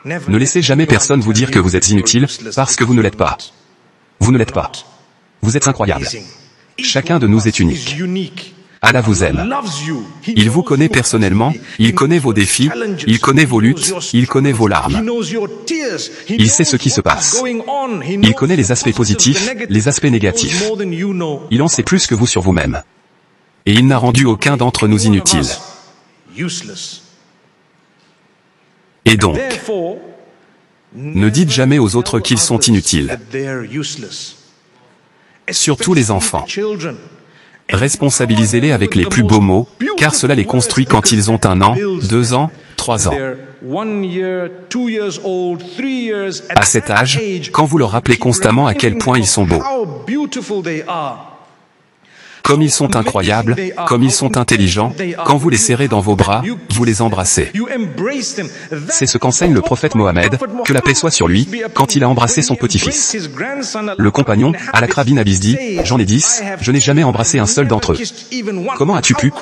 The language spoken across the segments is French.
Ne laissez jamais personne vous dire que vous êtes inutile, parce que vous ne l'êtes pas. Vous ne l'êtes pas. Vous êtes incroyable. Chacun de nous est unique. Allah vous aime. Il vous connaît personnellement, il connaît vos défis, il connaît vos luttes, il connaît vos larmes. Il sait ce qui se passe. Il connaît les aspects positifs, les aspects négatifs. Il en sait plus que vous sur vous-même. Et il n'a rendu aucun d'entre nous inutiles. Et donc, ne dites jamais aux autres qu'ils sont inutiles. Surtout les enfants. Responsabilisez-les avec les plus beaux mots, car cela les construit quand ils ont 1 an, 2 ans, 3 ans. À cet âge, quand vous leur rappelez constamment à quel point ils sont beaux, comme ils sont incroyables, comme ils sont intelligents, quand vous les serrez dans vos bras, vous les embrassez. C'est ce qu'enseigne le prophète Mohammed, que la paix soit sur lui, quand il a embrassé son petit-fils. Le compagnon, Al-Aqra bin Abis dit, « J'en ai 10, je n'ai jamais embrassé un seul d'entre eux. » Comment as-tu pu?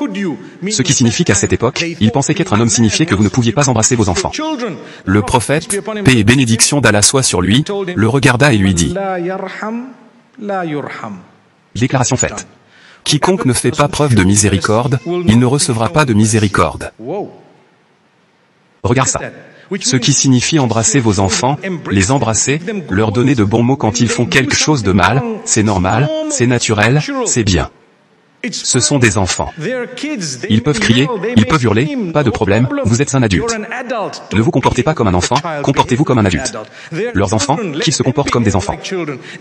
Ce qui signifie qu'à cette époque, il pensait qu'être un homme signifiait que vous ne pouviez pas embrasser vos enfants. Le prophète, paix et bénédiction d'Allah soit sur lui, le regarda et lui dit, déclaration faite. Quiconque ne fait pas preuve de miséricorde, il ne recevra pas de miséricorde. Regarde ça. Ce qui signifie embrasser vos enfants, les embrasser, leur donner de bons mots quand ils font quelque chose de mal, c'est normal, c'est naturel, c'est bien. Ce sont des enfants. Ils peuvent crier, ils peuvent hurler, pas de problème, vous êtes un adulte. Ne vous comportez pas comme un enfant, comportez-vous comme un adulte. Leurs enfants, qu'ils se comportent comme des enfants.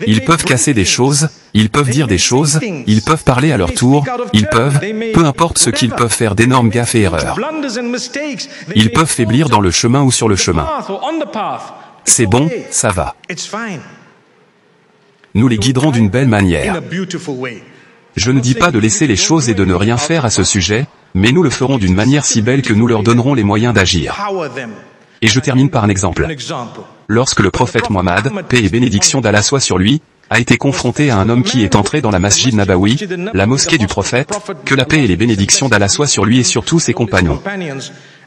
Ils peuvent casser des choses, ils peuvent dire des choses, ils peuvent parler à leur tour, ils peuvent, peu importe ce qu'ils peuvent faire d'énormes gaffes et erreurs. Ils peuvent faiblir dans le chemin ou sur le chemin. C'est bon, ça va. Nous les guiderons d'une belle manière. Je ne dis pas de laisser les choses et de ne rien faire à ce sujet, mais nous le ferons d'une manière si belle que nous leur donnerons les moyens d'agir. Et je termine par un exemple. Lorsque le prophète Mohammed, paix et bénédiction d'Allah soit sur lui, a été confronté à un homme qui est entré dans la Masjid Nabawi, la mosquée du prophète, que la paix et les bénédictions d'Allah soient sur lui et sur tous ses compagnons.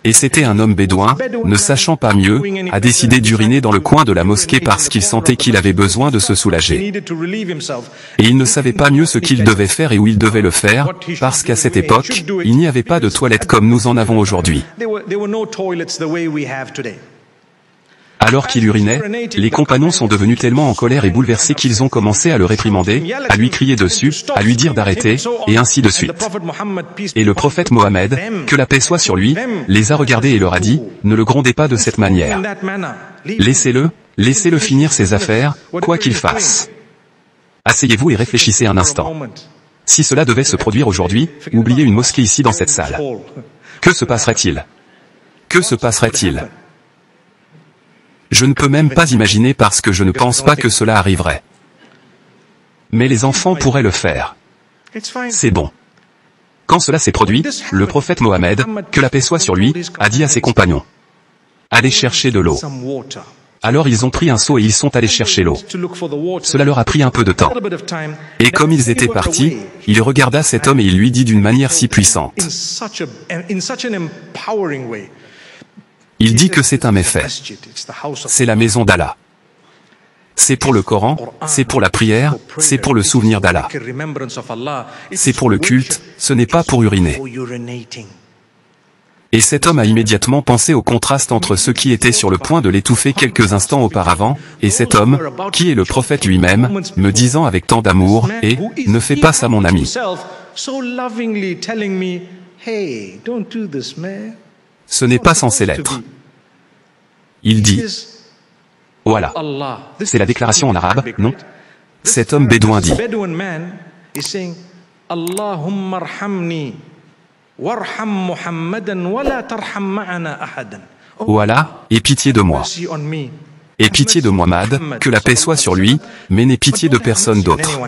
Et c'était un homme bédouin, ne sachant pas mieux, a décidé d'uriner dans le coin de la mosquée parce qu'il sentait qu'il avait besoin de se soulager. Et il ne savait pas mieux ce qu'il devait faire et où il devait le faire, parce qu'à cette époque, il n'y avait pas de toilettes comme nous en avons aujourd'hui. Alors qu'il urinait, les compagnons sont devenus tellement en colère et bouleversés qu'ils ont commencé à le réprimander, à lui crier dessus, à lui dire d'arrêter, et ainsi de suite. Et le prophète Mohammed, que la paix soit sur lui, les a regardés et leur a dit, ne le grondez pas de cette manière. Laissez-le finir ses affaires, quoi qu'il fasse. Asseyez-vous et réfléchissez un instant. Si cela devait se produire aujourd'hui, oubliez une mosquée ici dans cette salle. Que se passerait-il? Que se passerait-il? Je ne peux même pas imaginer parce que je ne pense pas que cela arriverait. Mais les enfants pourraient le faire. C'est bon. Quand cela s'est produit, le prophète Mohammed, que la paix soit sur lui, a dit à ses compagnons, allez chercher de l'eau. Alors ils ont pris un seau et ils sont allés chercher l'eau. Cela leur a pris un peu de temps. Et comme ils étaient partis, il regarda cet homme et il lui dit d'une manière si puissante. Il dit que c'est un méfait. C'est la maison d'Allah. C'est pour le Coran, c'est pour la prière, c'est pour le souvenir d'Allah. C'est pour le culte, ce n'est pas pour uriner. Et cet homme a immédiatement pensé au contraste entre ceux qui étaient sur le point de l'étouffer quelques instants auparavant, et cet homme, qui est le prophète lui-même, me disant avec tant d'amour, « Et, ne fais pas ça mon ami. » Ce n'est pas censé l'être. Il dit, voilà. C'est la déclaration en arabe, non? Cet homme bédouin dit, voilà, aie pitié de moi. Aie pitié de Muhammad, que la paix soit sur lui, mais n'aie pitié de personne d'autre.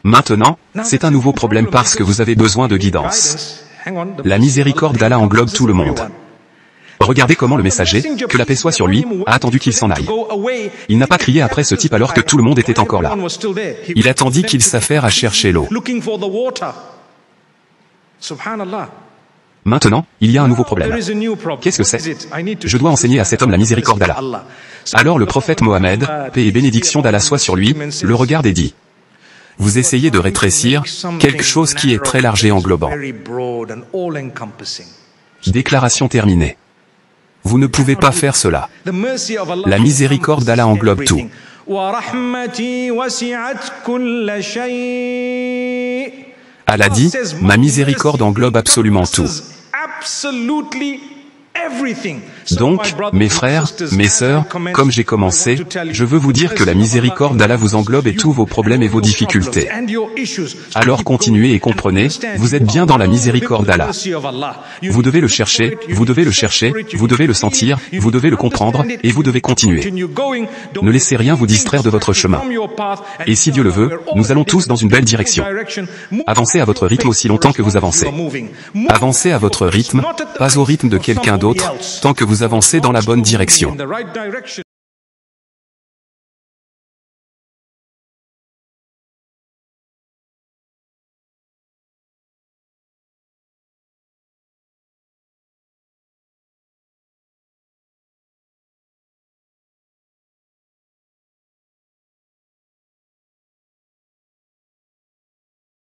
Maintenant, c'est un nouveau problème parce que vous avez besoin de guidance. La miséricorde d'Allah englobe tout le monde. Regardez comment le messager, que la paix soit sur lui, a attendu qu'il s'en aille. Il n'a pas crié après ce type alors que tout le monde était encore là. Il attendit qu'il s'affaire à chercher l'eau. Maintenant, il y a un nouveau problème. Qu'est-ce que c'est? Je dois enseigner à cet homme la miséricorde d'Allah. Alors le prophète Mohammed, paix et bénédiction d'Allah soit sur lui, le regarde et dit: vous essayez de rétrécir quelque chose qui est très large et englobant. Déclaration terminée. Vous ne pouvez pas faire cela. La miséricorde d'Allah englobe tout. Allah dit, ma miséricorde englobe absolument tout. Donc, mes frères, mes sœurs, comme j'ai commencé, je veux vous dire que la miséricorde d'Allah vous englobe et tous vos problèmes et vos difficultés. Alors continuez et comprenez, vous êtes bien dans la miséricorde d'Allah. Vous devez le chercher, vous devez le chercher, vous devez le sentir, vous devez le comprendre, et vous devez continuer. Ne laissez rien vous distraire de votre chemin. Et si Dieu le veut, nous allons tous dans une belle direction. Avancez à votre rythme aussi longtemps que vous avancez. Avancez à votre rythme, pas au rythme de quelqu'un d'autre, tant que vous avancez dans la bonne direction.